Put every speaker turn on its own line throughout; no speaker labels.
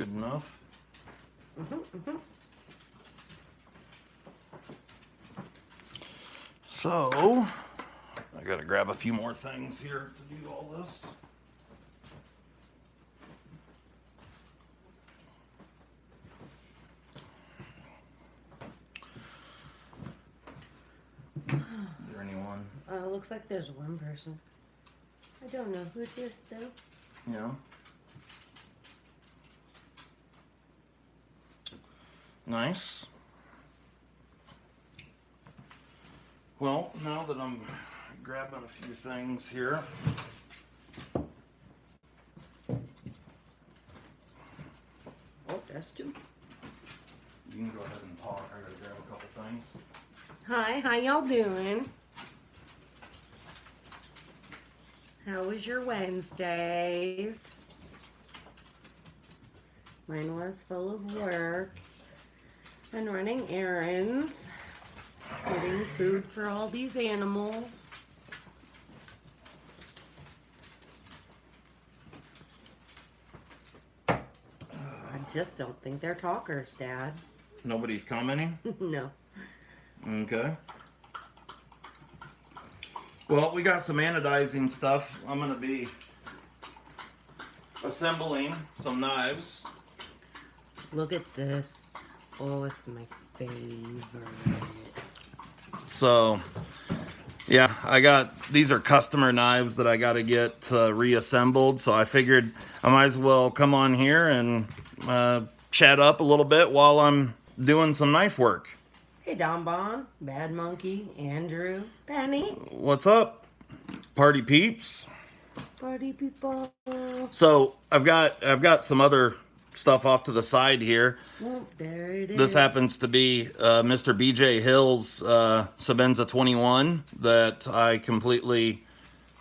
good enough. So, I gotta grab a few more things here to do all this. Is there anyone?
Looks like there's one person. I don't know who it is though.
Yeah. Nice. Well, now that I'm grabbing a few things here.
Oh, there's two.
You can go ahead and talk. I gotta grab a couple things.
Hi, how y'all doing? How was your Wednesdays? Mine was full of work and running errands, getting food for all these animals. I just don't think they're talkers, Dad.
Nobody's commenting?
No.
Okay. Well, we got some anodizing stuff. I'm going to be assembling some knives.
Look at this. Oh, it's my favorite.
So, yeah, these are customer knives that I got to get reassembled. So I figured I might as well come on here and chat up a little bit while I'm doing some knife work.
Hey, Don Bon, Bad Monkey, Andrew, Penny.
What's up, party peeps?
Party people.
So I've got some other stuff off to the side here.
Oh, there it is.
This happens to be Mr. BJ Hill's Sabenza 21 that I completely,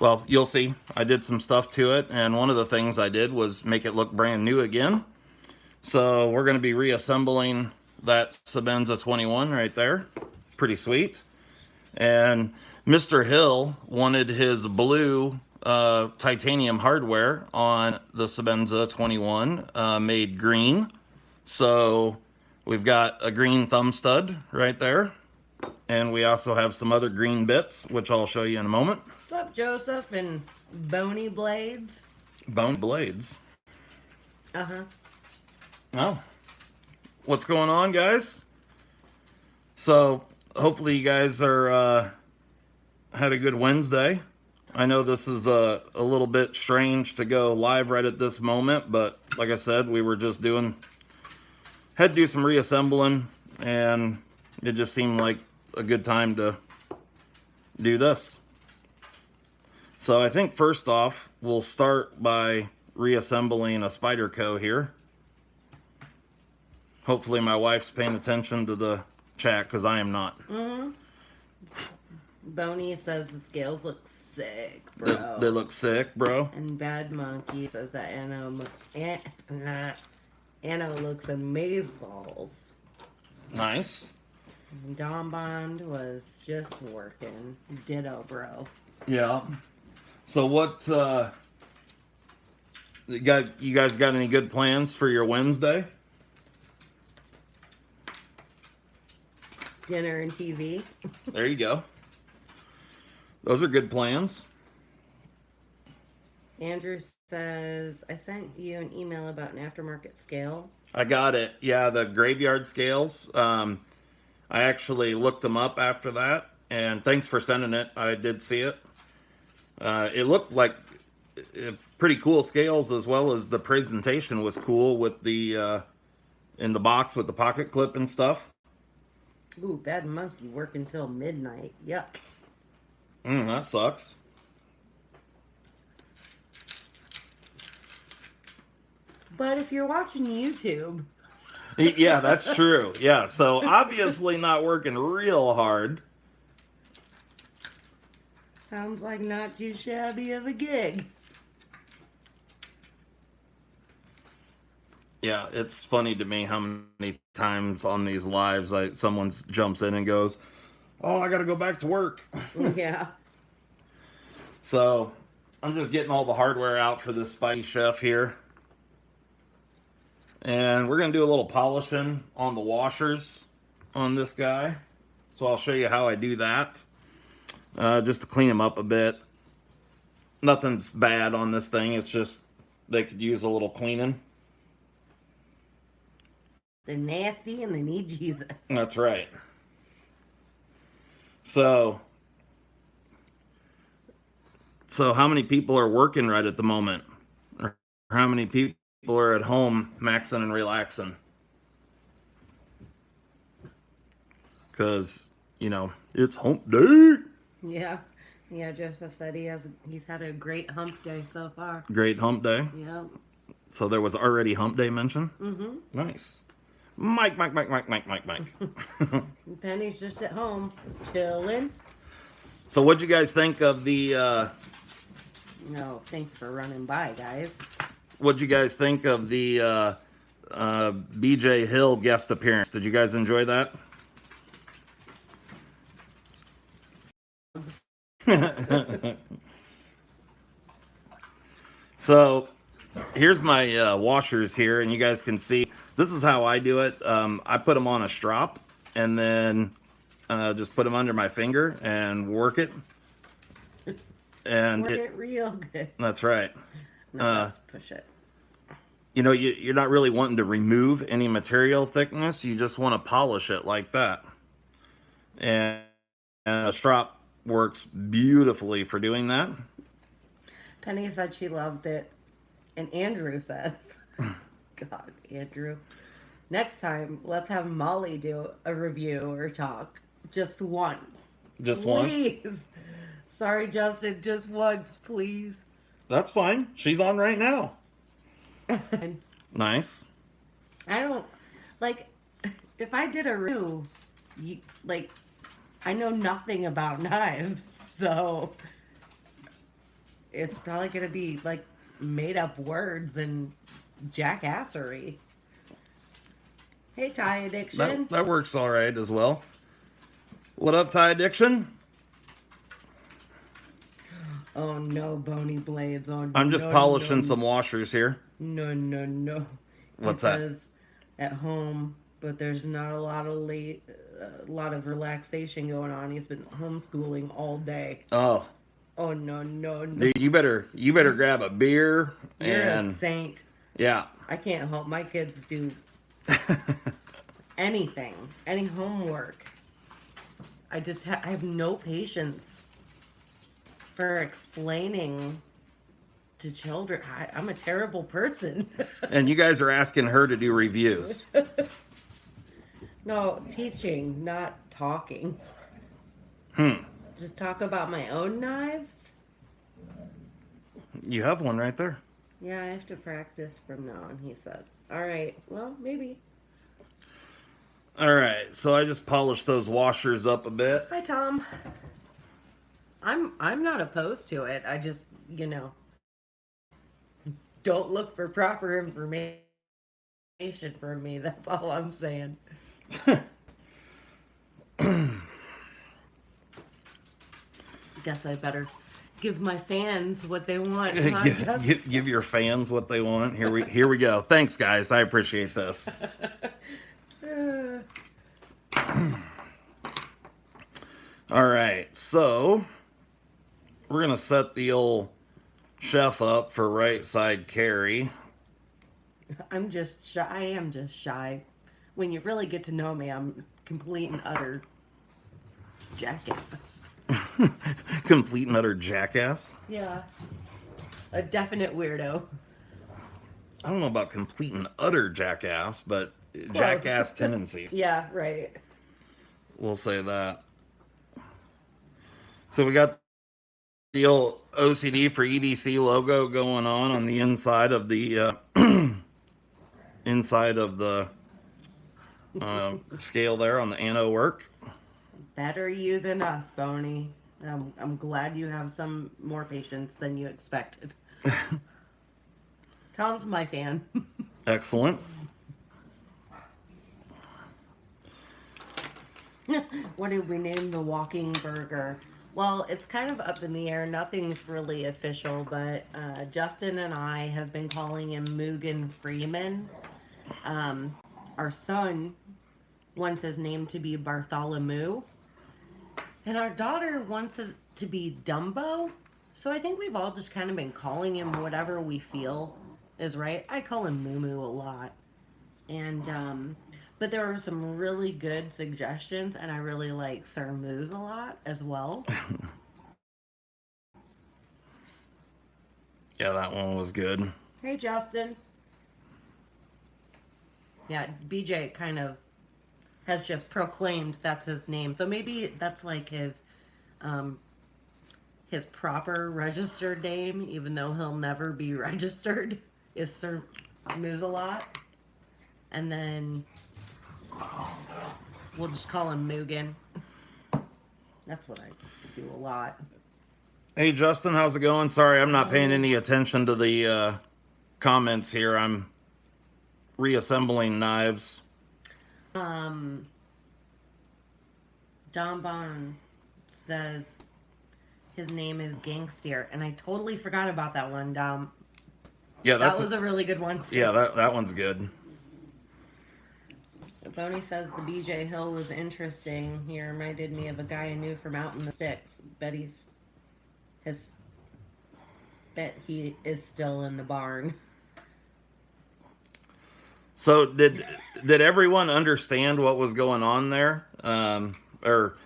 well, you'll see. I did some stuff to it, and one of the things I did was make it look brand new again. So we're going to be reassembling that Sabenza 21 right there. It's pretty sweet. And Mr. Hill wanted his blue titanium hardware on the Sabenza 21 made green. So we've got a green thumb stud right there. And we also have some other green bits, which I'll show you in a moment.
What's up, Joseph and Bony Blades?
Bone blades.
Uh-huh.
Oh. What's going on, guys? So hopefully you guys are had a good Wednesday. I know this is a little bit strange to go live right at this moment, but like I said, we were just had to do some reassembling, and it just seemed like a good time to do this. So I think first off, we'll start by reassembling a Spyderco here. Hopefully my wife's paying attention to the chat, because I am not.
Mm-hmm. Boney says the scales look sick, bro.
They look sick, bro.
And Bad Monkey says that Anno looks amazeballs.
Nice.
And Don Bond was just working. Ditto, bro.
Yeah. So what, you guys got any good plans for your Wednesday?
Dinner and TV.
There you go. Those are good plans.
Andrew says, I sent you an email about an aftermarket scale.
I got it. Yeah, the graveyard scales. I actually looked them up after that, and thanks for sending it. I did see it. It looked like pretty cool scales, as well as the presentation was cool with the in the box with the pocket clip and stuff.
Ooh, Bad Monkey working till midnight. Yuck.
That sucks.
But if you're watching YouTube.
Yeah, that's true. Yeah, so obviously not working real hard.
Sounds like not too shabby of a gig.
Yeah, it's funny to me how many times on these lives someone jumps in and goes, "Oh, I got to go back to work."
Yeah.
So I'm just getting all the hardware out for this Spidey Chef here. And we're going to do a little polishing on the washers on this guy. So I'll show you how I do that. Just to clean them up a bit. Nothing's bad on this thing. It's just they could use a little cleaning.
They're nasty and they need Jesus.
That's right. So how many people are working right at the moment? Or how many people are at home maxing and relaxing? Because, you know, it's hump day.
Yeah. Yeah, Joseph said he's had a great hump day so far.
Great hump day.
Yeah.
So there was already hump day mentioned?
Mm-hmm.
Nice. Mike.
Penny's just at home, chilling.
So what'd you guys think of the,
No, thanks for running by, guys.
what'd you guys think of the BJ Hill guest appearance? Did you guys enjoy that? So here's my washers here, and you guys can see this is how I do it. I put them on a strop and then just put them under my finger and work it. And
Work it real good.
that's right.
No, let's push it.
You know, you're not really wanting to remove any material thickness. You just want to polish it like that. And a strop works beautifully for doing that.
Penny said she loved it. And Andrew says, God, Andrew. Next time, let's have Molly do a review or talk. Just once.
Just
Please.
once?
Sorry, Justin. Just once, please.
That's fine. She's on right now.
And
Nice.
I don't, like, if I did a review, I know nothing about knives, so it's probably going to be, like, made up words and jackassery. Hey, Tie Addiction.
That works all right as well. What up, Tie Addiction?
Oh, no, bony blades. Oh,
I'm just
no,
polishing
no,
some washers here.
No.
What's
it
that?
Says at home, but there's not a lot of relaxation going on. He's been homeschooling all day.
Oh.
Oh, no.
Dude, you better grab a beer
You're
and
a saint.
yeah.
I can't help my kids do anything, any homework. I have no patience for explaining to children. I'm a terrible person.
And you guys are asking her to do reviews.
No, teaching, not talking. Just talk about my own knives.
You have one right there.
Yeah, I have to practice from now on, he says. All right, well, maybe.
All right, so I just polished those washers up a bit.
Hi, Tom. I'm not opposed to it. I just, don't look for proper information from me. That's all I'm saying. Guess I better give my fans what they want.
Give your fans what they want. Here we go. Thanks, guys. I appreciate this. All right, so we're gonna set the old chef up for right side carry.
I'm just shy. I am just shy. When you really get to know me, I'm complete and utter jackass.
Complete and utter jackass.
Yeah. A definite weirdo.
I don't know about complete and utter jackass, but jackass tendencies.
Yeah, right.
We'll say that. So we got the old OCD for EDC logo going on the inside of the scale there on the ano work.
Better you than us, Boney. I'm glad you have some more patience than you expected. Tom's my fan.
Excellent.
What did we name the walking burger? Well, it's kind of up in the air. Nothing's really official, but Justin and I have been calling him Mugen Freeman Our son wants his name to be Bartholomew, and our daughter wants it to be Dumbo. So I think we've all just kind of been calling him whatever we feel is right. I call him Moo Moo a lot. And but there were some really good suggestions, and I really like Sir Moose a lot as well.
Yeah, that one was good.
Hey, Justin. Yeah, BJ kind of has just proclaimed that's his name, so maybe that's like um, his proper registered name, even though he'll never be registered. Is Sir Moose a lot, and then we'll just call him Mugen. That's what I do a lot.
Hey, Justin, how's it going? Sorry, I'm not paying any attention to the comments here. I'm reassembling knives.
Um, Don Bon says his name is Gangster, and I totally forgot about that one.
Yeah,
That was a really good one too.
Yeah, that one's good.
Boney says the BJ Hill was interesting. He reminded me of a guy I knew from out in the sticks. Bet he is still in the barn.
So did everyone understand what was going on there? Or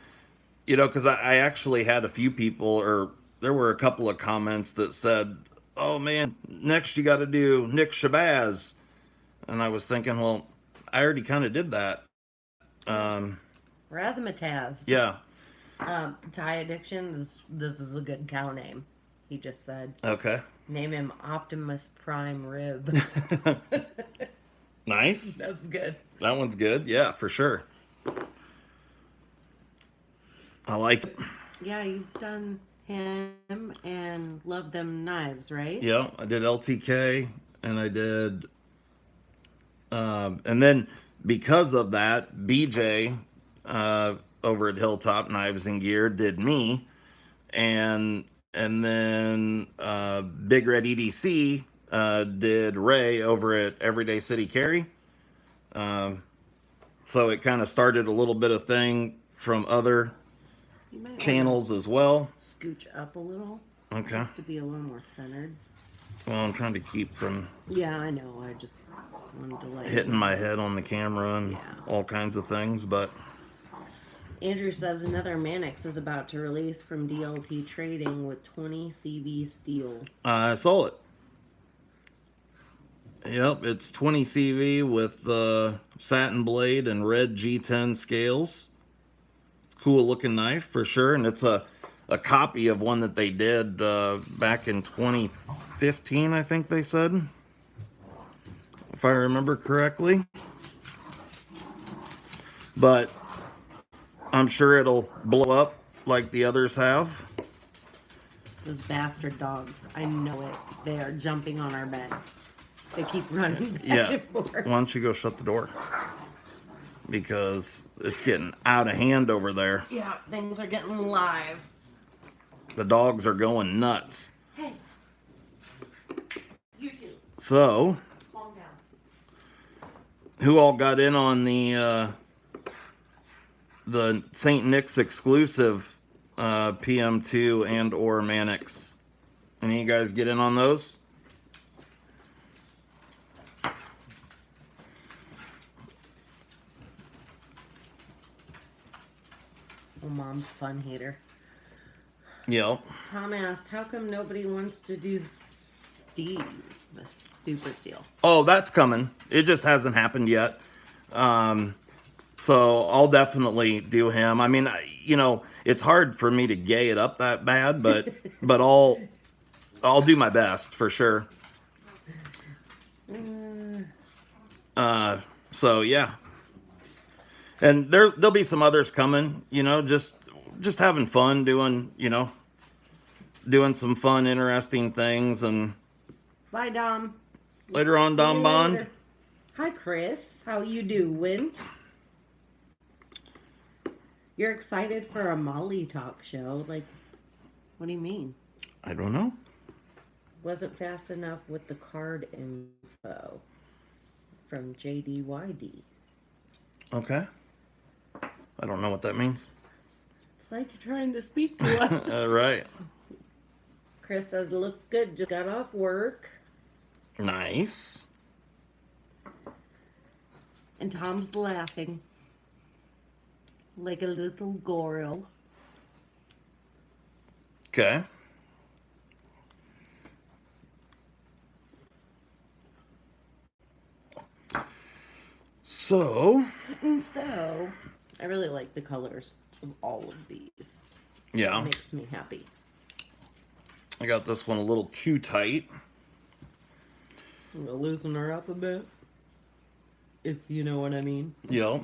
because I actually had a few people, or there were a couple of comments that said, "Oh man, next you got to do Nick Shabazz," and I was thinking, well, I already kind of did that.
Razzmatazz.
Yeah.
Tie Addiction. This is a good cow name. He just said.
Okay.
Name him Optimus Prime Rib.
Nice.
That's good.
That one's good. Yeah, for sure. I like it.
Yeah, you've done him and Love Them Knives, right?
Yeah, I did LTK and I did, and then because of that, BJ over at Hilltop Knives and Gear did me, and then Big Red EDC did Ray over at Everyday City Carry. So it kind of started a little bit of thing from other channels as well.
Scooch up a little.
Okay.
Just to be a little more centered.
Well, I'm trying to keep from
Yeah, I know. I just wanted to let
hitting my head on the camera and all kinds of things, but
Andrew says another Mannix is about to release from DLT Trading with 20 CV steel.
I saw it. Yep, it's 20 CV with satin blade and red G10 scales. It's a cool looking knife for sure, and it's a copy of one that they did back in 2015, I think they said, if I remember correctly. But I'm sure it'll blow up like the others have.
Those bastard dogs. I know it. They are jumping on our bed. They keep running back and forth.
Why don't you go shut the door? Because it's getting out of hand over there.
Yeah, things are getting live.
The dogs are going nuts.
Hey. You too.
So,
Calm down.
who all got in on the St. Nick's exclusive PM2 and or Mannix? Any of you guys get in on those?
Oh, Mom's a fun hater.
Yep.
Tom asked, how come nobody wants to do Steve, the Super Seal?
Oh, that's coming. It just hasn't happened yet. So I'll definitely do him. I mean, it's hard for me to gay it up that bad, but I'll do my best for sure. So yeah. And there'll be some others coming, just having fun doing some fun, interesting things. And
bye, Dom.
later on, Dom Bond.
Later. Hi, Chris. How you doing? You're excited for a Molly talk show? Like, what do you mean?
I don't know.
Wasn't fast enough with the card info. from JDYD.
Okay. I don't know what that means.
It's like you're trying to speak to us.
Right.
Chris says, looks good, just got off work.
Nice.
And Tom's laughing like a little girl.
Okay. So,
And so, I really like the colors of all of these.
yeah.
It makes me happy.
I got this one a little too tight.
I'm gonna loosen her up a bit. If you know what I mean.
Yep.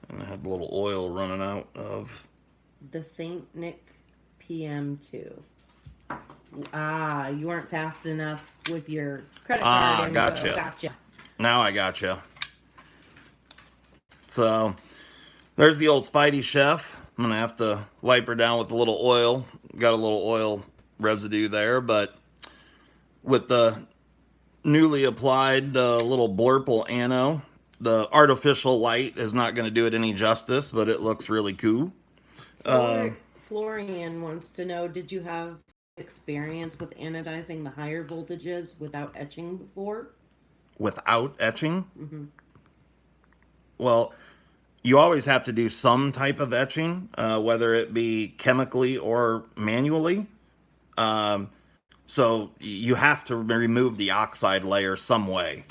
And I had a little oil running out of.
The Saint Nick PM2. Ah, you weren't fast enough with your credit card info.
Gotcha.
Gotcha.
Now I gotcha. So, there's the old Spidey Chef. I'm going to have to wipe her down with a little oil. Got a little oil residue there, but with the newly applied little Blurple Anno, the artificial light is not going to do it any justice, but it looks really cool.
Florian wants to know, did you have experience with anodizing the higher voltages without etching before?
Without etching?
Mm-hmm.
Well, you always have to do some type of etching, whether it be chemically or manually. So you have to remove the oxide layer some way.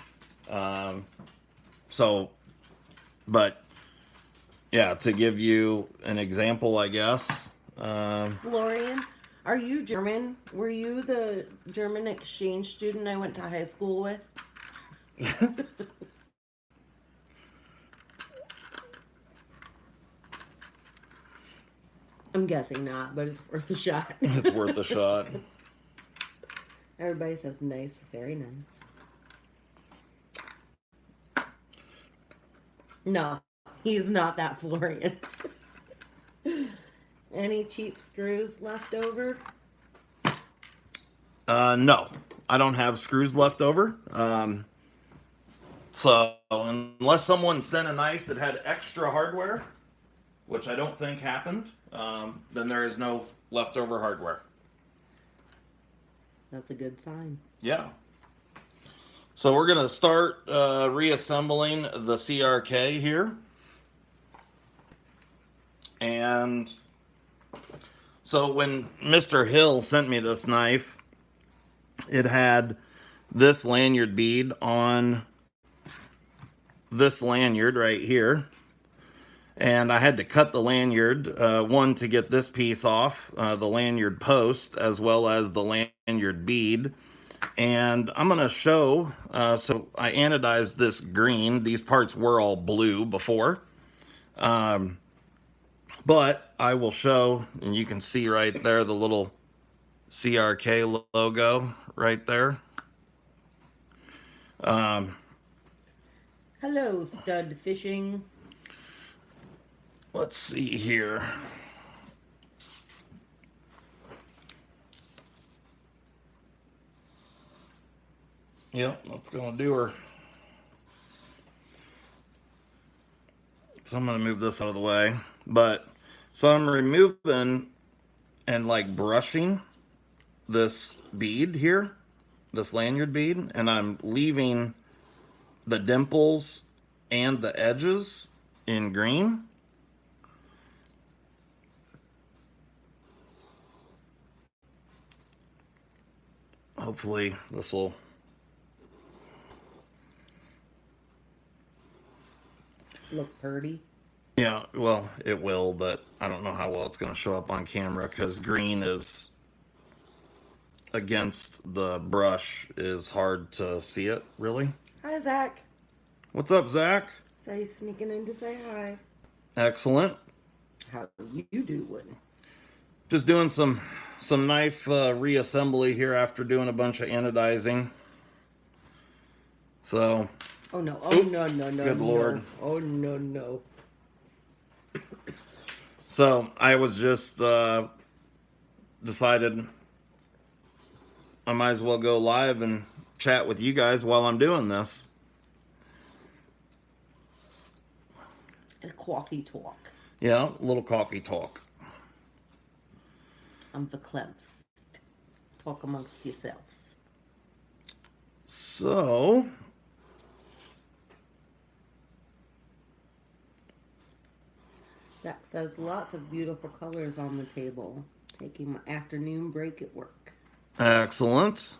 But yeah, to give you an example, I guess.
Florian, are you German? Were you the German exchange student I went to high school with? I'm guessing not, but it's worth a shot.
It's worth a shot.
Everybody says nice, very nice. No, he's not that Florian. Any cheap screws left over?
No, I don't have screws left over. So unless someone sent a knife that had extra hardware, which I don't think happened, then there is no leftover hardware.
That's a good sign.
Yeah. So we're going to start reassembling the CRK here. And so when Mr. Hill sent me this knife, it had this lanyard bead on this lanyard right here. And I had to cut the lanyard, one to get this piece off, the lanyard post, as well as the lanyard bead. And I'm going to show, so I anodized this green. These parts were all blue before. But I will show, and you can see right there the little CRK logo right there.
Hello, stud fishing.
Let's see here. Yep, that's going to do her. So I'm going to move this out of the way. So I'm removing and like brushing this bead here, this lanyard bead, and I'm leaving the dimples and the edges in green. Hopefully this will
look pretty.
Yeah, well, it will, but I don't know how well it's going to show up on camera because green is against the brush is hard to see it, really.
Hi, Zach.
What's up, Zach?
So he's sneaking in to say hi.
Excellent.
How you doing?
Just doing some knife reassembly here after doing a bunch of anodizing. So.
Oh no! Oh no!
Good Lord!
Oh no!
So I was just decided I might as well go live and chat with you guys while I'm doing this.
A coffee talk.
Yeah, a little coffee talk.
I'm the cleanse. Talk amongst yourselves.
So,
Zach says lots of beautiful colors on the table. Taking my afternoon break at work.
excellent.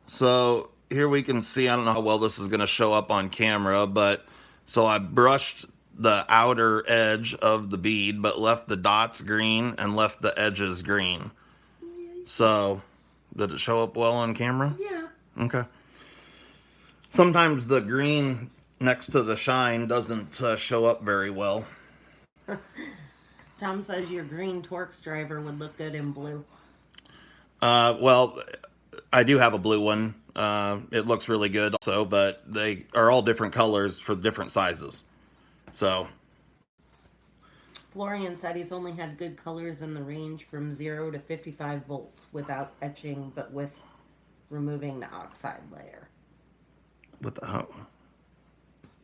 So here we can see, I don't know how well this is going to show up on camera, but so I brushed the outer edge of the bead, but left the dots green and left the edges green. So, did it show up well on camera?
Yeah.
Okay. Sometimes the green next to the shine doesn't show up very well.
Tom says your green Torx driver would look good in blue.
Well, I do have a blue one. It looks really good also, but they are all different colors for different sizes. So,
Florian said he's only had good colors in the range from 0 to 55 volts without etching, but with removing the oxide layer.
what the hell?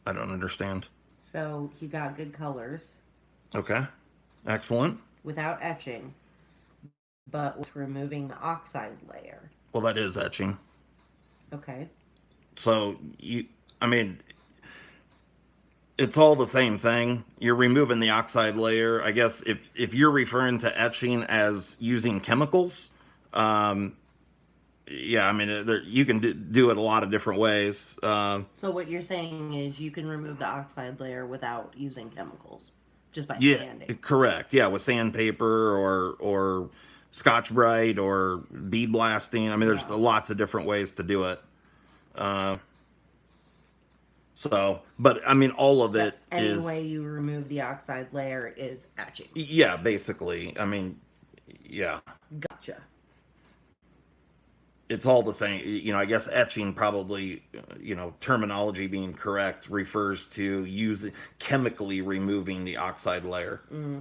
I don't understand.
So he got good colors
Okay. Excellent.
without etching, but with removing the oxide layer.
Well, that is etching.
Okay.
So, I mean, it's all the same thing. You're removing the oxide layer. I guess if you're referring to etching as using chemicals, yeah, I mean, you can do it a lot of different ways.
So what you're saying is you can remove the oxide layer without using chemicals, just by
Yeah,
sanding.
correct. Yeah, with sandpaper or Scotch Brite or bead blasting. I mean, there's lots of different ways to do it. So, but I mean, all of it
Any
is.
way you remove the oxide layer is etching.
Yeah, basically. I mean, yeah.
Gotcha.
It's all the same. You know, I guess etching probably, terminology being correct refers to chemically removing the oxide layer.
Mm-hmm.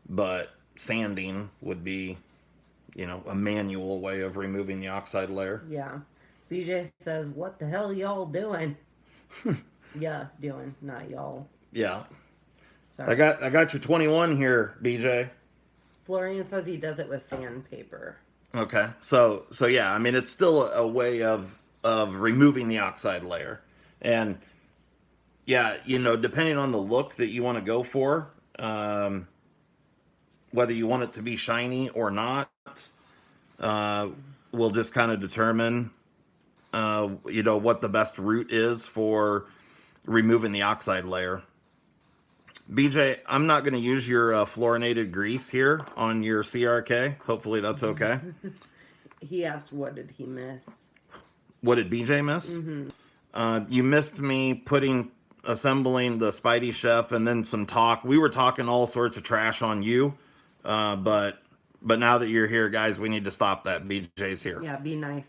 But sanding would be, a manual way of removing the oxide layer.
Yeah. BJ says, "What the hell y'all doing?" Yeah, doing, not y'all.
Yeah.
Sorry.
I got your 21 here, BJ.
Florian says he does it with sandpaper.
Okay. So yeah, I mean, it's still a way of removing the oxide layer. And yeah, depending on the look that you want to go for, whether you want it to be shiny or not, will just kind of determine what the best route is for removing the oxide layer. BJ, I'm not going to use your fluorinated grease here on your CRK. Hopefully that's okay.
He asked, what did he miss?
What did BJ miss?
Mm-hmm.
You missed me assembling the Spidey Chef and then some talk. We were talking all sorts of trash on you, but now that you're here, guys, we need to stop that. BJ's here.
Yeah, be nice.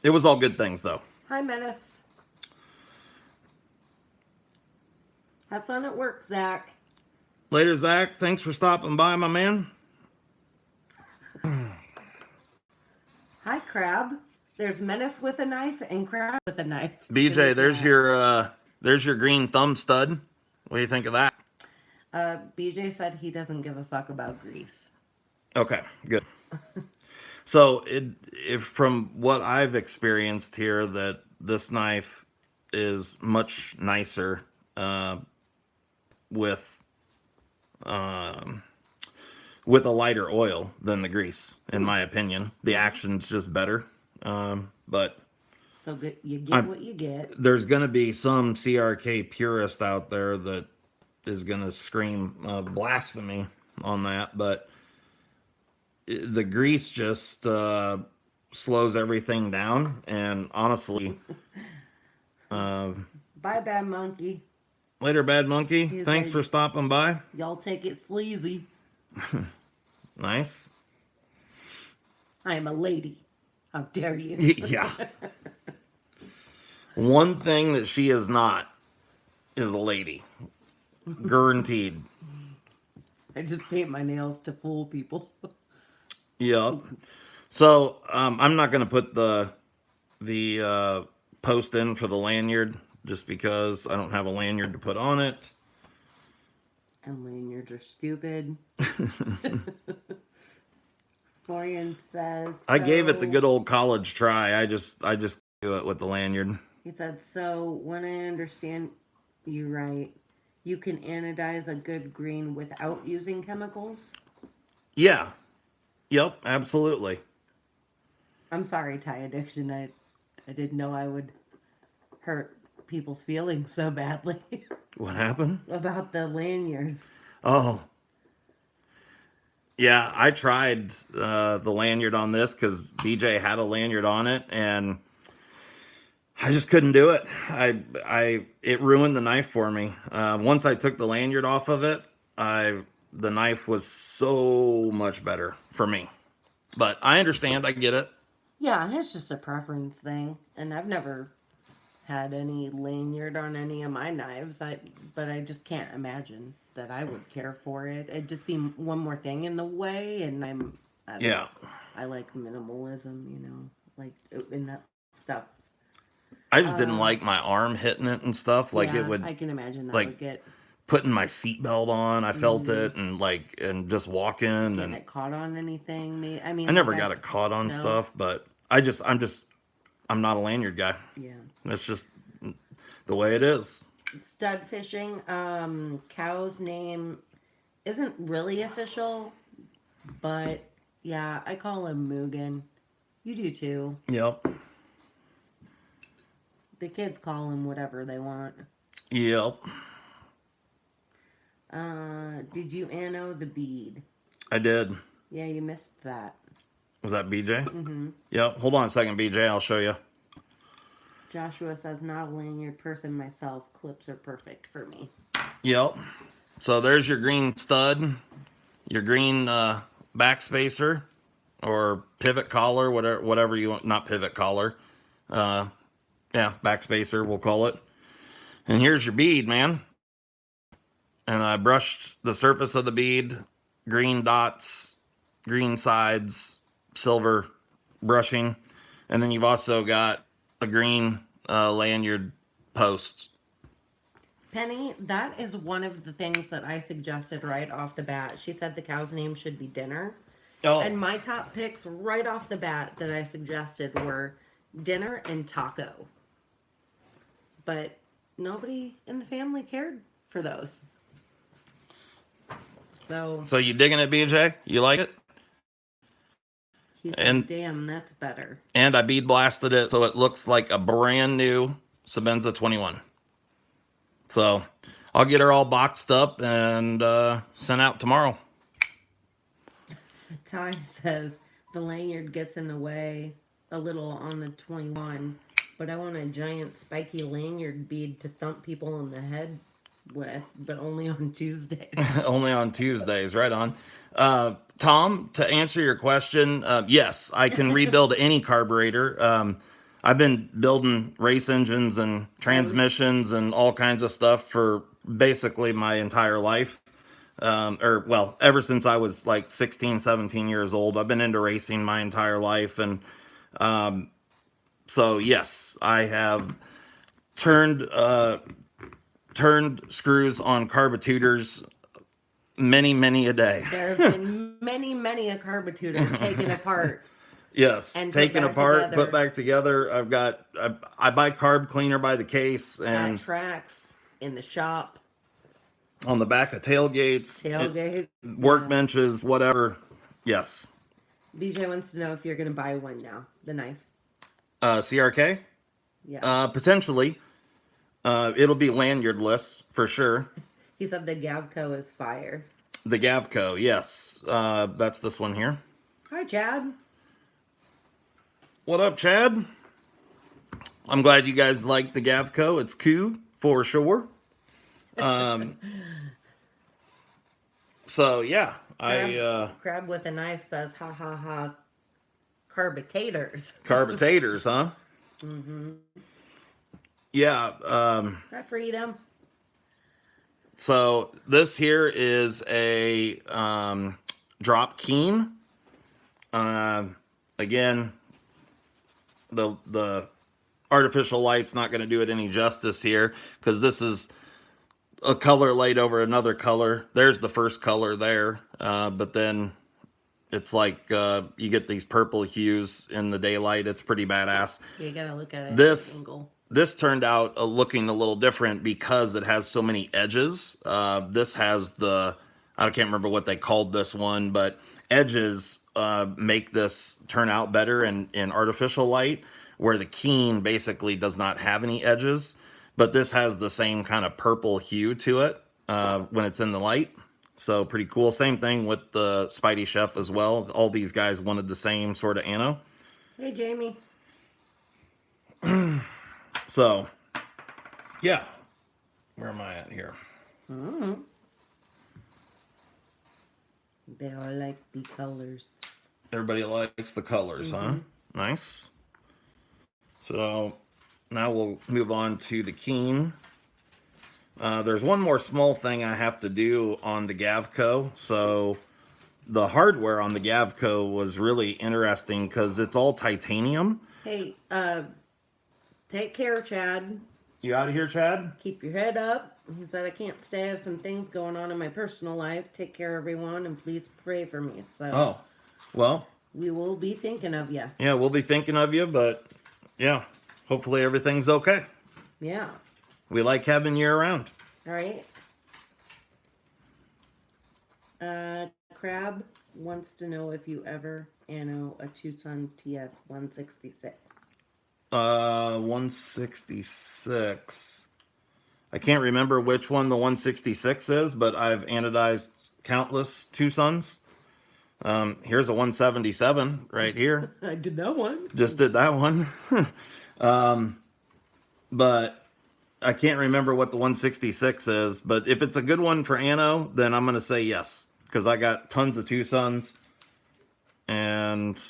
It was all good things, though.
Hi, Menace. Have fun at work, Zach.
Later, Zach. Thanks for stopping by, my man.
Hi, Crab. There's Menace with a knife and Crab with a knife.
BJ, there's your green thumb stud. What do you think of that?
BJ said he doesn't give a fuck about grease.
Okay, good. So, if from what I've experienced here, that this knife is much nicer with a lighter oil than the grease, in my opinion. The action's just better, but
so good, you get what you get.
There's going to be some CRK purist out there that is going to scream blasphemy on that, but the grease just slows everything down, and honestly,
bye, Bad Monkey.
Later, Bad Monkey.
He's
Thanks for stopping by.
Y'all take it sleazy.
Nice.
I am a lady. How dare you?
Yeah. One thing that she is not is a lady. Guaranteed.
I just paint my nails to fool people.
Yep. So I'm not going to put the the post in for the lanyard just because I don't have a lanyard to put on it.
And lanyards are stupid. Florian says,
I gave it the
so-
good old college try. I just do it with the lanyard.
He said, so when I understand you right, you can anodize a good green without using chemicals?
Yeah. Yep, absolutely.
I'm sorry, Thai addiction. I didn't know I would hurt people's feelings so badly
What happened?
about the lanyards.
Oh. Yeah, I tried the lanyard on this because BJ had a lanyard on it, and I just couldn't do it. It ruined the knife for me. Once I took the lanyard off of it, the knife was so much better for me. But I understand. I get it.
Yeah, it's just a preference thing. And I've never had any lanyard on any of my knives. But I just can't imagine that I would care for it. It'd just be one more thing in the way, and
Yeah.
I like minimalism, you know, like in that stuff.
I just didn't like my arm hitting it and stuff. Like
Yeah,
it would
I can imagine that
like
would get
putting my seatbelt on. I felt it and just walking
getting
and
it caught on anything. I mean,
I never
like
got it caught on
no.
stuff, but I'm not a lanyard guy.
Yeah.
That's just the way it is.
Stud fishing. Cow's name isn't really official, but yeah, I call him Mugen. You do too.
Yep.
The kids call him whatever they want.
Yep.
Did you anno the bead?
I did.
Yeah, you missed that.
Was that BJ?
Mm-hmm.
Yep. Hold on a second, BJ. I'll show you.
Joshua says, not a lanyard person myself. Clips are perfect for me.
Yep. So there's your green stud, your green backspacer or pivot collar, whatever you want. Not pivot collar. Yeah, backspacer, we'll call it. And here's your bead, man. And I brushed the surface of the bead, green dots, green sides, silver brushing. And then you've also got a green lanyard post.
Penny, that is one of the things that I suggested right off the bat. She said the cow's name should be Dinner.
Oh,
And my top picks right off the bat that I suggested were Dinner and Taco. But nobody in the family cared for those. So
you digging it, BJ? You like it?
he said,
and-
damn, that's better.
And I bead blasted it so it looks like a brand new Sabenza 21. So I'll get her all boxed up and sent out tomorrow.
Ty says the lanyard gets in the way a little on the 21, but I want a giant spiky lanyard bead to thump people on the head with, but only on Tuesday.
Only on Tuesdays, right on. Tom, to answer your question, yes, I can rebuild any carburetor. I've been building race engines and transmissions and all kinds of stuff for basically my entire life. Ever since I was like 16, 17 years old, I've been into racing my entire life. And so, yes, I have turned screws on carbitutors many a day.
There have been many a carburetor taken apart.
Yes,
And put
taken
back
apart,
together.
put back together. I buy carb cleaner by the case
At
and
tracks, in the shop,
on the back of tailgates,
tailgate.
workbenches, whatever. Yes.
BJ wants to know if you're going to buy one now, the knife.
CRK?
Yeah.
Potentially. It'll be lanyardless for sure.
He said the Gavco is fire.
The Gavco, yes. That's this one here.
Hi, Chad.
What up, Chad? I'm glad you guys like the Gavco. It's cool for sure. So yeah,
Crab with a knife says, ha ha ha, carbitators.
carbitators, huh?
Mm-hmm.
Yeah.
Hi, Freedom.
So this here is a drop keen. Again, the artificial light's not going to do it any justice here, because this is a color laid over another color. There's the first color there, but then it's like you get these purple hues in the daylight. It's pretty badass.
You gotta look at it at
This
an angle.
this turned out looking a little different because it has so many edges. This has I can't remember what they called this one, but edges make this turn out better in artificial light, where the Keen basically does not have any edges, but this has the same kind of purple hue to it when it's in the light. So pretty cool. Same thing with the Spidey Chef as well. All these guys wanted the same sort of ano.
Hey, Jamie.
So, yeah. Where am I at here?
Mm-hmm. They all like the colors.
Everybody likes the colors, huh? Nice. So, now we'll move on to the Keen. There's one more small thing I have to do on the Gavco. So, the hardware on the Gavco was really interesting because it's all titanium.
Hey, take care, Chad.
You out of here, Chad?
Keep your head up. He said I can't stay. I have some things going on in my personal life. Take care, everyone, and please pray for me. So,
Oh, well,
we will be thinking of you.
yeah, we'll be thinking of you, but yeah, hopefully everything's okay.
Yeah.
We like having you around.
All right. Crab wants to know if you ever ano a Tucson TS 166.
166. I can't remember which one the 166 is, but I've anodized countless Tucsons. Here's a 177 right here.
I did that one.
Just did that one. But I can't remember what the 166 is. But if it's a good one for ano, then I'm going to say yes, because I got tons of Tucsons. And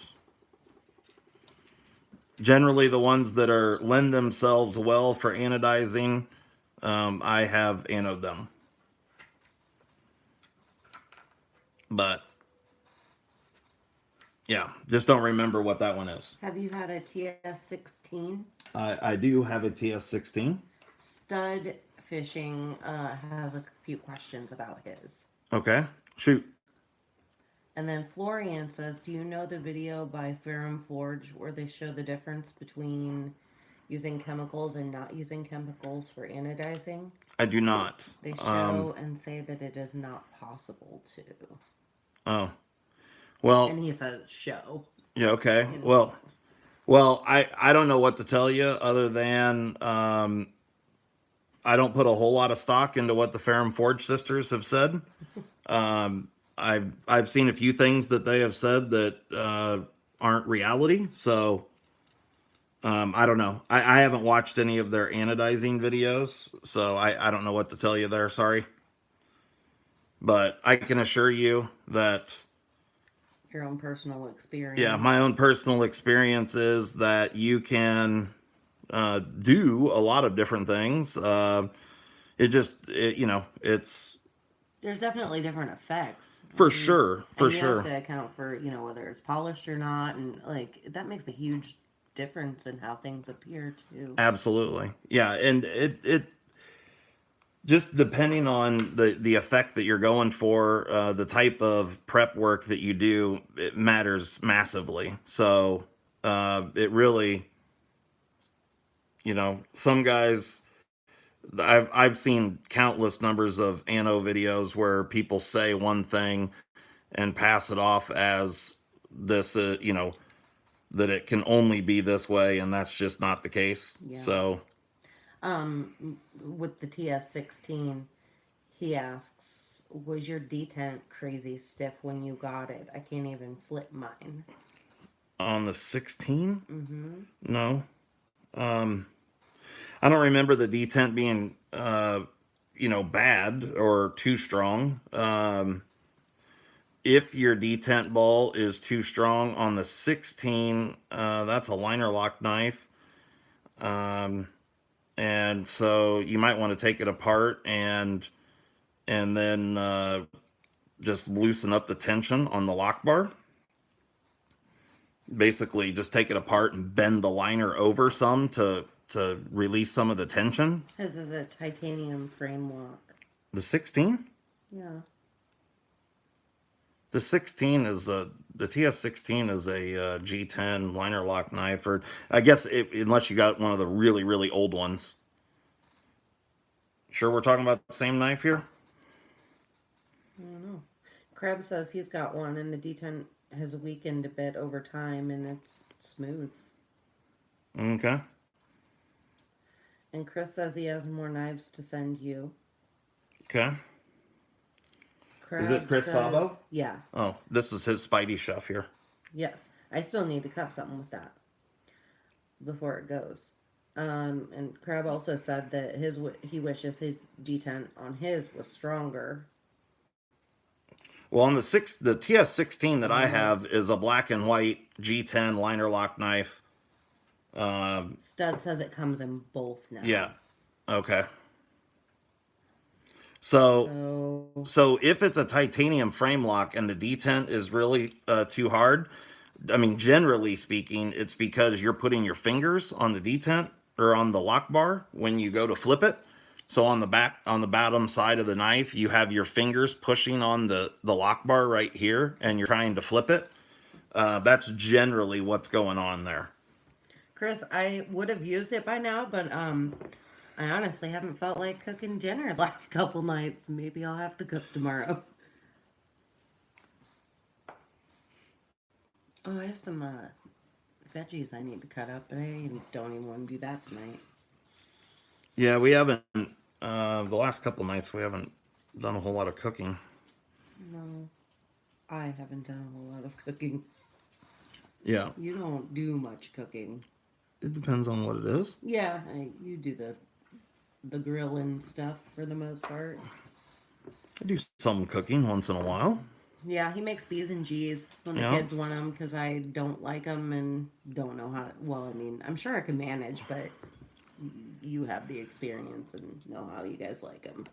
generally the ones that lend themselves well for anodizing, I have anode them. But yeah, just don't remember what that one is.
Have you had a TS16?
I do have a TS16.
Stud Fishing has a few questions about his.
Okay, shoot.
And then Florian says, do you know the video by Ferrum Forge where they show the difference between using chemicals and not using chemicals for anodizing?
I do not.
They show and say that it is not possible to.
Oh, well.
And he says show.
Yeah. Okay. Well, I don't know what to tell you other than I don't put a whole lot of stock into what the Ferrum Forge sisters have said. I've seen a few things that they have said that aren't reality. So I don't know. I haven't watched any of their anodizing videos, so I don't know what to tell you there. Sorry. But I can assure you that
your own personal experience.
Yeah, my own personal experience is that you can do a lot of different things. It's
there's definitely different effects.
For sure.
You have to account for, whether it's polished or not, and that makes a huge difference in how things appear too.
Absolutely. Yeah, and it just depending on the effect that you're going for, the type of prep work that you do, it matters massively. So it really, some guys, I've seen countless numbers of ano videos where people say one thing and pass it off as this, that it can only be this way, and that's just not the case. Yeah. So.
With the TS16, he asks, was your detent crazy stiff when you got it? I can't even flip mine.
On the 16?
Mm-hmm.
No. I don't remember the detent being, bad or too strong. If your detent ball is too strong on the 16, that's a liner lock knife. And so you might want to take it apart and then just loosen up the tension on the lock bar. basically just take it apart and bend the liner over some to release some of the tension.
His is a titanium frame lock.
The 16?
Yeah.
The 16 is the TS16 is a G10 liner lock knife, or I guess unless you got one of the really really old ones. Sure, we're talking about the same knife here.
I don't know. Crab says he's got one, and the D10 has weakened a bit over time, and it's smooth.
Okay.
And Chris says he has more knives to send you.
Okay.
Crab
Is it Chris
says,
Sabo?
Yeah.
Oh, this is his Spidey chef here.
Yes. I still need to cut something with that before it goes. And Crab also said that he wishes his D10 on his was stronger.
Well, on the TS16 that I have is a black and white G10 liner lock knife.
Stud says it comes in both now.
Yeah. Okay. So if it's a titanium frame lock and the detent is really too hard, I mean, generally speaking, it's because you're putting your fingers on the detent or on the lock bar when you go to flip it. So on the bottom side of the knife, you have your fingers pushing on the lock bar right here, and you're trying to flip it. That's generally what's going on there.
Chris, I would have used it by now, but I honestly haven't felt like cooking dinner the last couple nights. Maybe I'll have to cook tomorrow. Oh, I have some veggies I need to cut up, but I don't even want to do that tonight.
Yeah, we haven't. The last couple nights we haven't done a whole lot of cooking.
No, I haven't done a whole lot of cooking.
Yeah.
You don't do much cooking.
It depends on what it is.
Yeah, you do the grilling stuff for the most part.
I do some cooking once in a while.
Yeah, he makes B's and G's when the kids want them because I don't like them and don't know how. Well, I mean, I'm sure I can manage, but you have the experience and know how you guys like them.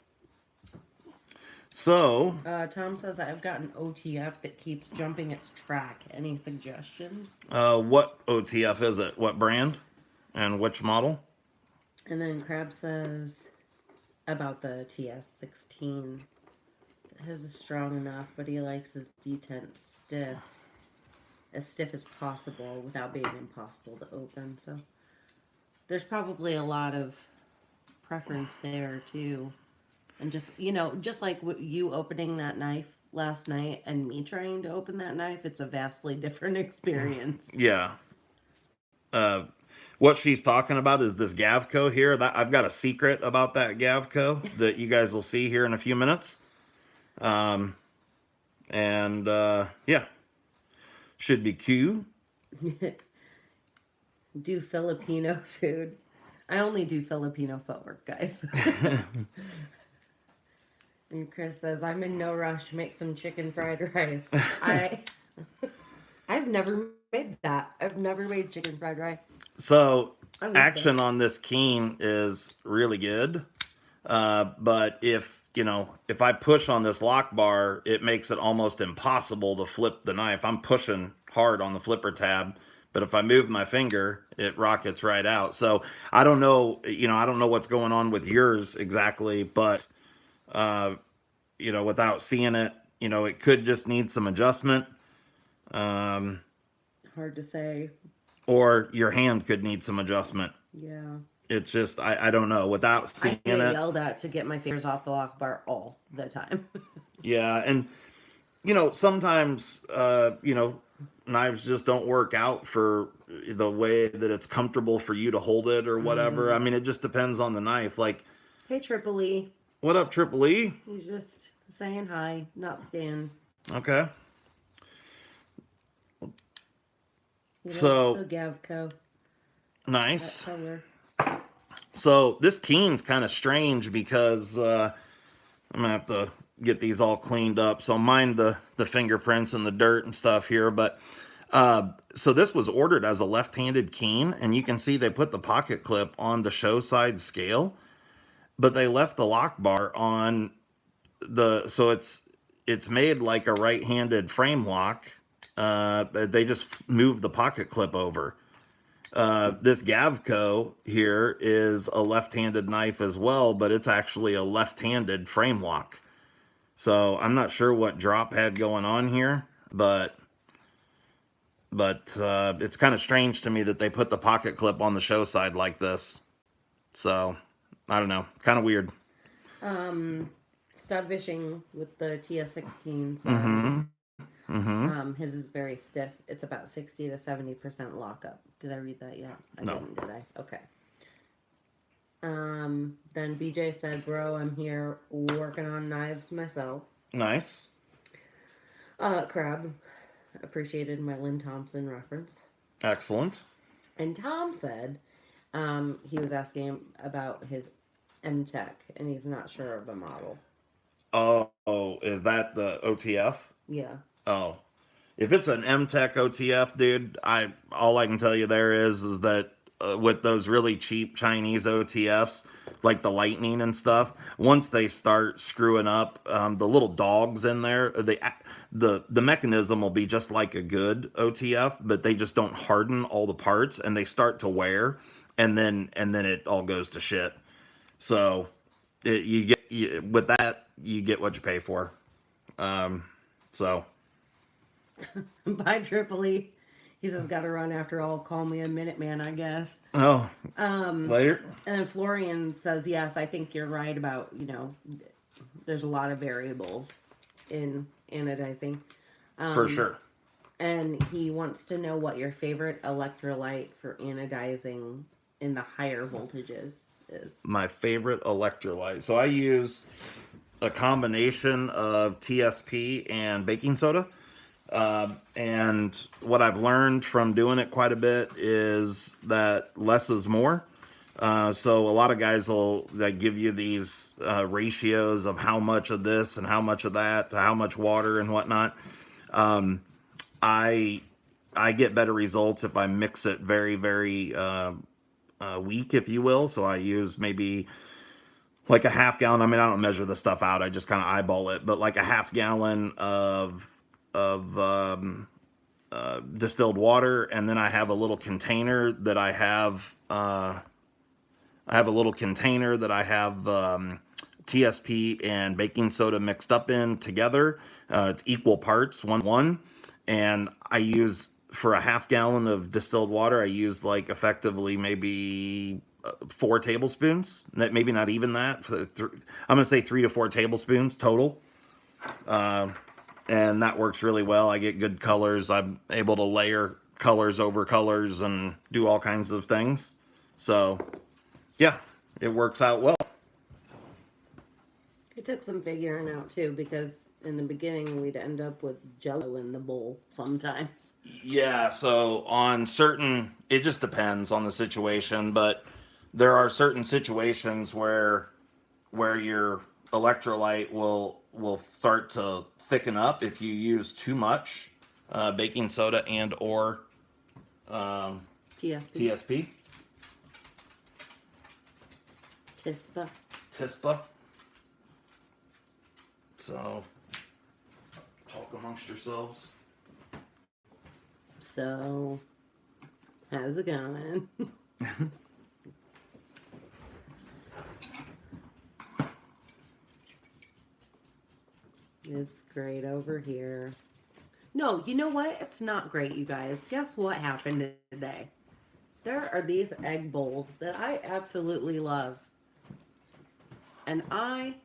So,
Tom says I've got an OTF that keeps jumping its track. Any suggestions?
what OTF is it? What brand? And which model?
And then Crab says about the TS16. His is strong enough, but he likes his detent stiff. As stiff as possible without being impossible to open. So there's probably a lot of preference there too. And just, just like you opening that knife last night and me trying to open that knife, it's a vastly different experience.
Yeah. What she's talking about is this Gavco here. That I've got a secret about that Gavco that you guys will see here in a few minutes. Yeah. Should be Q.
Do Filipino food. I only do Filipino footwork, guys. And Chris says, I'm in no rush to make some chicken fried rice. I've never made that. I've never made chicken fried rice.
So, action on this Keen is really good. But if I push on this lock bar, it makes it almost impossible to flip the knife. I'm pushing hard on the flipper tab, but if I move my finger, it rockets right out. So I don't know, I don't know what's going on with yours exactly, but without seeing it, it could just need some adjustment.
Hard to say.
Or your hand could need some adjustment.
Yeah.
It's just, I don't know. Without seeing it.
I get yelled at to get my fingers off the lock bar all the time.
Yeah, and, sometimes, knives just don't work out for the way that it's comfortable for you to hold it or whatever. I mean, it just depends on the knife. Like,
hey, Triple E.
What up, Triple E?
He's just saying hi, not Stan.
Okay.
So Gavco.
Nice. So this Keen's kind of strange because I'm gonna have to get these all cleaned up. So mind the fingerprints and the dirt and stuff here, but so this was ordered as a left-handed Keen, and you can see they put the pocket clip on the show side scale, but they left the lock bar on so it's made like a right-handed frame lock, They just moved the pocket clip over. This Gavco here is a left-handed knife as well, but it's actually a left-handed frame lock. So I'm not sure what drop had going on here, but it's kind of strange to me that they put the pocket clip on the show side like this. So I don't know, kind of weird.
Stud fishing with the TS16 says
Mm-hmm. Mm-hmm.
his is very stiff. It's about 60 to 70% lockup. Did I read that yet? I
No.
didn't, did I? Okay. Then BJ said, "Bro, I'm here working on knives myself."
Nice.
Crab appreciated my Lynn Thompson reference.
Excellent.
And Tom said he was asking him about his M Tech, and he's not sure of the model.
Oh, is that the OTF?
Yeah.
Oh, if it's an M-Tech OTF, dude, all I can tell you there is that with those really cheap Chinese OTFs, like the Lightning and stuff, once they start screwing up, the little dogs in there, the mechanism will be just like a good OTF, but they just don't harden all the parts and they start to wear, and then it all goes to shit. So with that, you get what you pay for. So.
By Tripoli. He says, "Gotta run after all. Call me a minute man, I guess."
Oh, later.
And then Florian says, "Yes, I think you're right about, there's a lot of variables in anodizing."
For sure.
And he wants to know what your favorite electrolyte for anodizing in the higher voltages is.
My favorite electrolyte. So I use a combination of TSP and baking soda. And what I've learned from doing it quite a bit is that less is more. So a lot of guys will give you these ratios of how much of this and how much of that to how much water and whatnot. I get better results if I mix it very, very weak, if you will. So I use maybe like a half gallon. I mean, I don't measure the stuff out. I just kind of eyeball it, but like a half gallon of distilled water, and then I have a little container that I have. TSP and baking soda mixed up in together. It's equal parts, one, and I use for a half gallon of distilled water. I use like effectively maybe 4 tablespoons. Maybe not even that. I'm gonna say 3 to 4 tablespoons total. And that works really well. I get good colors. I'm able to layer colors over colors and do all kinds of things. So, yeah, it works out well.
It took some figuring out too, because in the beginning we'd end up with jello in the bowl sometimes.
Yeah, so on certain, it just depends on the situation, but there are certain situations where your electrolyte will start to thicken up if you use too much baking soda and or
TSP.
TSP.
TISPA.
TISPA. So, talk amongst yourselves.
So, how's it going? It's great over here. No, you know what? It's not great, you guys. Guess what happened today? There are these egg bowls that I absolutely love. And I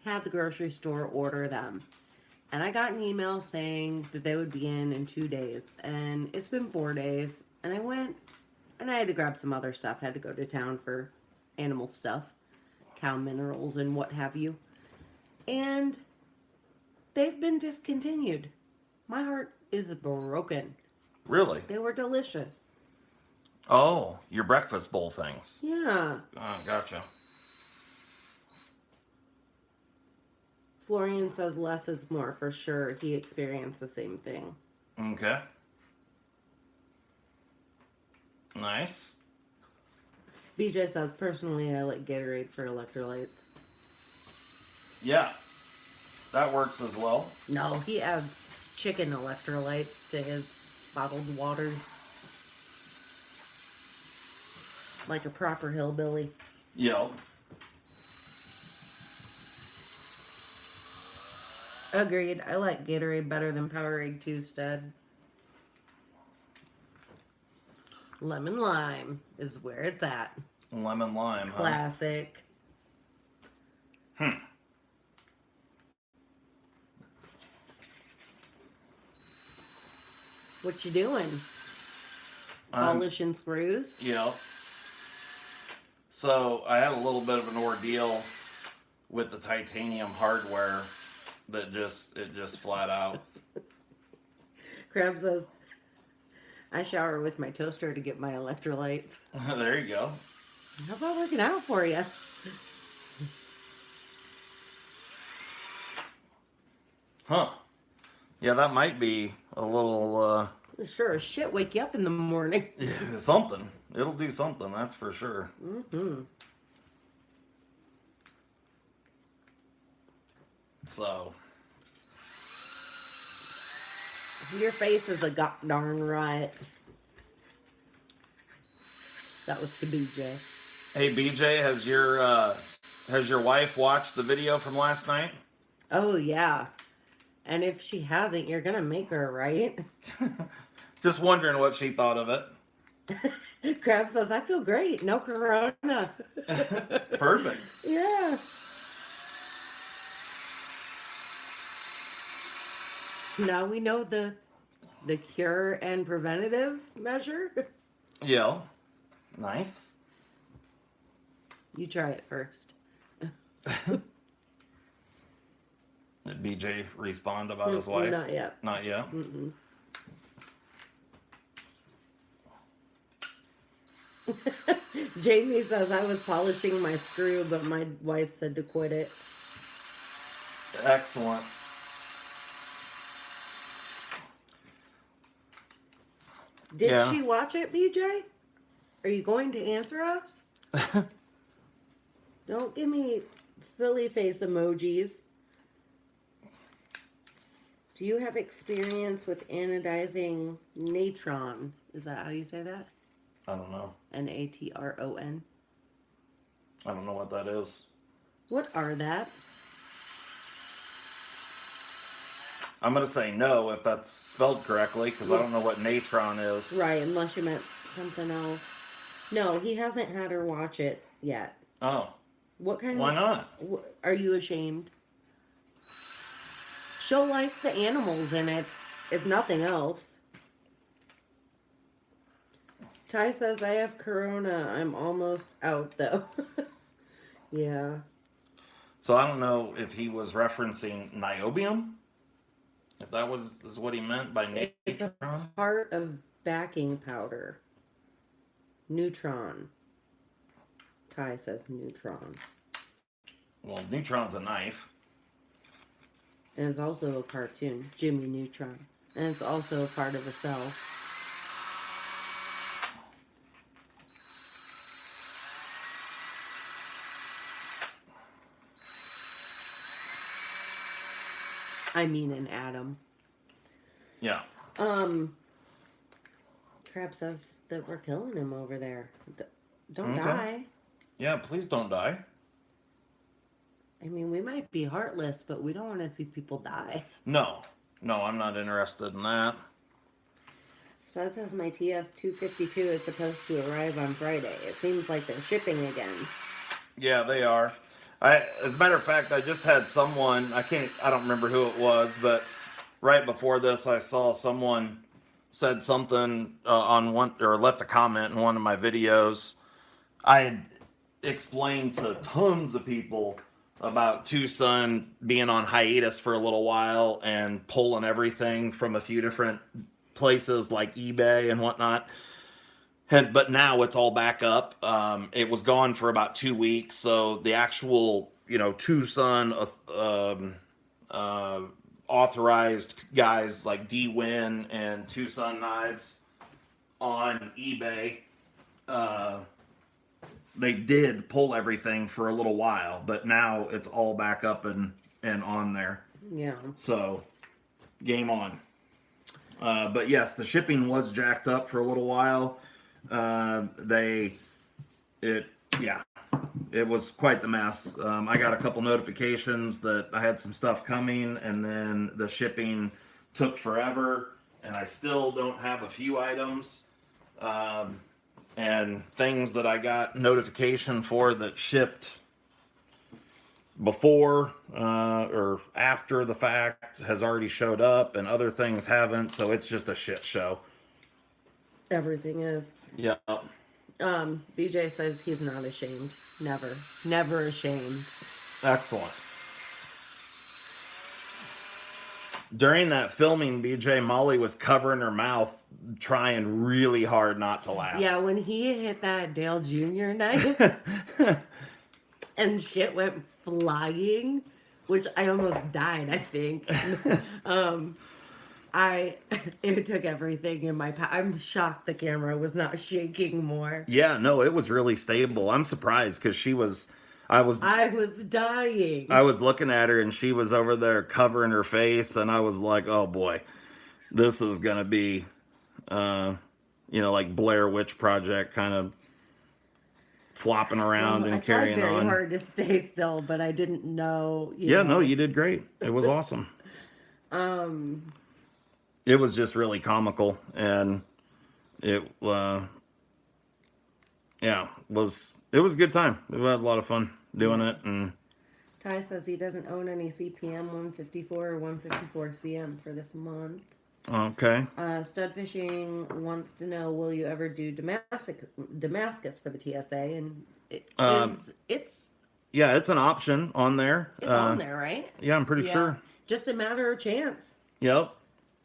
had the grocery store order them. And I got an email saying that they would be in 2 days. And it's been 4 days. And I went and I had to grab some other stuff. I had to go to town for animal stuff, cow minerals and what have you. And they've been discontinued. My heart is broken.
Really?
They were delicious.
Oh, your breakfast bowl things.
Yeah.
Oh, gotcha.
Florian says less is more for sure. He experienced the same thing.
Okay. Nice.
BJ says, personally, I like Gatorade for electrolytes.
Yeah. That works as well.
No, he adds chicken electrolytes to his bottled waters. Like a proper hillbilly.
Yep.
Agreed. I like Gatorade better than Powerade 2 Stead. Lemon lime is where it's at.
Lemon lime,
Classic.
Huh?
What you doing? Polishing screws?
Yep. So I had a little bit of an ordeal with the titanium hardware that it just flat out.
Crab says, I shower with my toaster to get my electrolytes.
There you go.
How's that working out for you?
Huh. Yeah, that might be a little,
Sure as shit wake you up in the morning.
something. It'll do something, that's for sure.
Mm-hmm.
So.
Your face is a god darn riot. That was to BJ.
Hey, BJ, has your wife watched the video from last night?
Oh, yeah. And if she hasn't, you're going to make her, right?
Just wondering what she thought of it.
Crab says, I feel great. No corona.
Perfect.
Yeah. Now we know the cure and preventative measure.
Yeah. Nice.
You try it first.
Did BJ respond about his wife?
Not yet.
Not yet.
Mm-mm. Jamie says I was polishing my screw, but my wife said to quit it.
Excellent.
Did she watch it, BJ? Are you going to answer us? Don't give me silly face emojis. Do you have experience with anodizing natron? Is that how you say that?
I don't know.
Natron.
I don't know what that is.
What are that?
I'm going to say no if that's spelled correctly because I don't know what natron is.
Right, unless you meant something else. No, he hasn't had her watch it yet.
Oh.
What kind
Why
of...
not?
Are you ashamed? She'll like the animals in it, if nothing else. Ty says, I have corona. I'm almost out, though. Yeah.
So I don't know if he was referencing niobium. If that is what he meant by natron.
It's a part of backing powder. Neutron. Ty says neutron.
Well, neutron's a knife.
And it's also a cartoon, Jimmy Neutron. And it's also a part of a cell. I mean an atom.
Yeah.
Crab says that we're killing him over there. Don't
Okay.
die.
Yeah, please don't die.
I mean, we might be heartless, but we don't want to see people die.
No. No, I'm not interested in that.
So it says my TS-252 is supposed to arrive on Friday. It seems like they're shipping again.
Yeah, they are. As a matter of fact, I just had someone, I don't remember who it was, but right before this, I saw someone said something on one, or left a comment in one of my videos. I had explained to tons of people about Tucson being on hiatus for a little while and pulling everything from a few different places like eBay and whatnot. But now it's all back up. It was gone for about 2 weeks, so the actual, Tucson authorized guys like D-Win and Tucson Knives on eBay, they did pull everything for a little while, but now it's all back up and on there.
Yeah.
So, game on. But yes, the shipping was jacked up for a little while. It, yeah, it was quite the mess. I got a couple notifications that I had some stuff coming, and then the shipping took forever, and I still don't have a few items. And things that I got notification for that shipped before or after the fact has already showed up, and other things haven't, so it's just a shit show.
Everything is.
Yeah.
BJ says he's not ashamed. Never. Never ashamed.
Excellent. During that filming, BJ, Molly was covering her mouth, trying really hard not to laugh.
Yeah, when he hit that Dale Jr. knife and shit went flying, which I almost died, I think. It took everything in my power. I'm shocked the camera was not shaking more.
Yeah, no, it was really stable. I'm surprised because I was
dying.
I was looking at her and she was over there covering her face, and I was like, oh boy, this is gonna be like Blair Witch Project kind of flopping around and carrying on.
I tried very hard to stay still, but I didn't know.
No, you did great. It was awesome. It was just really comical, and it was a good time. We had a lot of fun doing it. And
Ty says he doesn't own any CPM 154 or 154 CM for this month.
Okay.
Stud Fishing wants to know, will you ever do Damascus for the TSA? And it's
an option on there.
It's on there, right?
Yeah, I'm pretty sure.
Just a matter of chance.
Yep.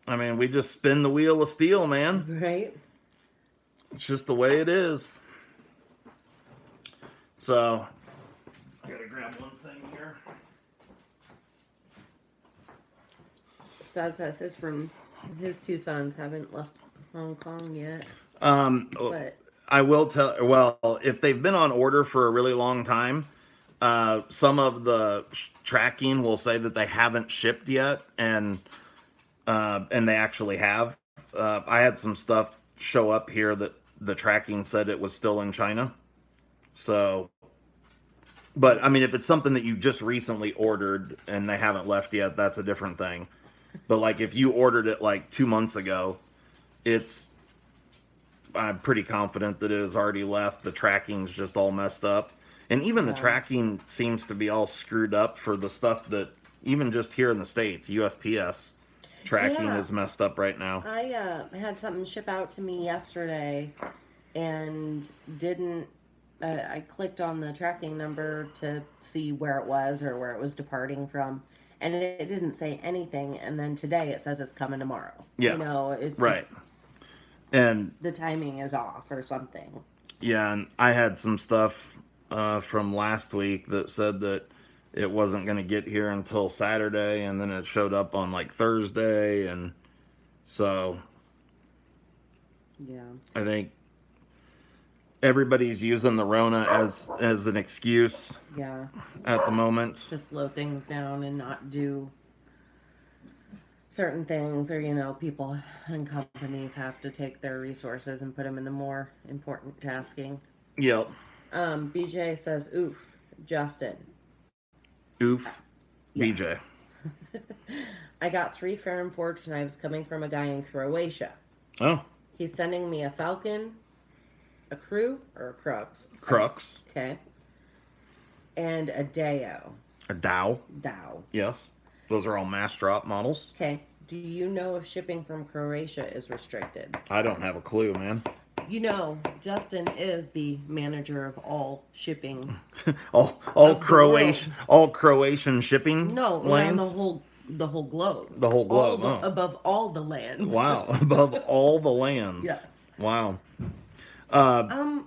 I mean, we just spin the wheel of steel, man.
Right.
It's just the way it is. So, I gotta grab one thing here.
Stud says his two sons haven't left Hong Kong yet.
But I will tell. Well, if they've been on order for a really long time, some of the tracking will say that they haven't shipped yet, and they actually have. I had some stuff show up here that the tracking said it was still in China. So, but I mean, if it's something that you just recently ordered and they haven't left yet, that's a different thing. But like if you ordered it like 2 months ago, I'm pretty confident that it has already left. The tracking's just all messed up. And even the tracking seems to be all screwed up for the stuff that, even just here in the States, USPS tracking is messed up right now.
I had something ship out to me yesterday and didn't, I clicked on the tracking number to see where it was or where it was departing from, and it didn't say anything. And then today it says it's coming tomorrow.
Yeah.
It's
right. And
the timing is off or something.
Yeah, and I had some stuff from last week that said that it wasn't going to get here until Saturday, and then it showed up on like Thursday, and so I think everybody's using the Rona as an excuse at the moment
to slow things down and not do certain things, or people and companies have to take their resources and put them in the more important tasking.
Yep.
BJ says, oof, Justin.
Oof, BJ.
I got 3 Ferrum Forge knives coming from a guy in Croatia.
Oh.
He's sending me a Falcon, a Crew, or a Crux?
Crux.
Okay. And a Dao.
A Dow.
Dow.
Yes. Those are all mass drop models.
Okay. Do you know if shipping from Croatia is restricted?
I don't have a clue, man.
Justin is the manager of all shipping.
all Croatian shipping.
No,
lanes?
around the whole globe.
The whole globe.
Above all the lands.
Wow, above all the lands.
Yes.
Wow. I'm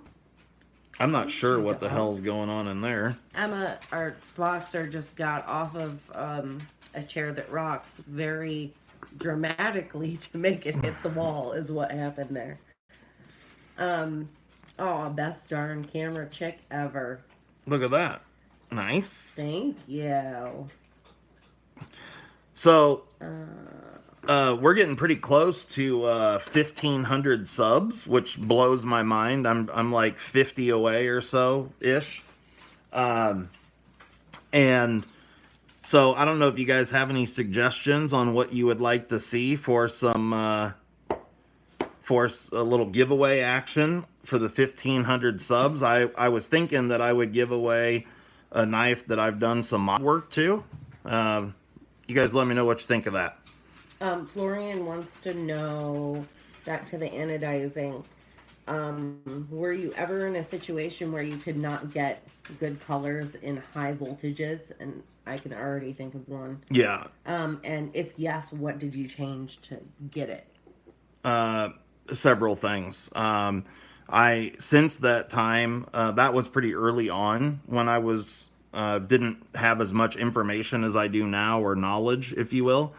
not sure what the hell's going on in there.
Emma, our boxer, just got off of a chair that rocks very dramatically to make it hit the wall is what happened there. Best darn camera chick ever.
Look at that. Nice.
Thank you.
So, We're getting pretty close to 1,500 subs, which blows my mind. I'm like 50 away or so ish. And so I don't know if you guys have any suggestions on what you would like to see for some a little giveaway action for the 1,500 subs. I was thinking that I would give away a knife that I've done some mod work to. You guys let me know what you think of that.
Florian wants to know, back to the anodizing, were you ever in a situation where you could not get good colors in high voltages? And I can already think of one.
Yeah.
And if yes, what did you change to get it?
Several things. I since that time, that was pretty early on when I was didn't have as much information as I do now, or knowledge, if you will.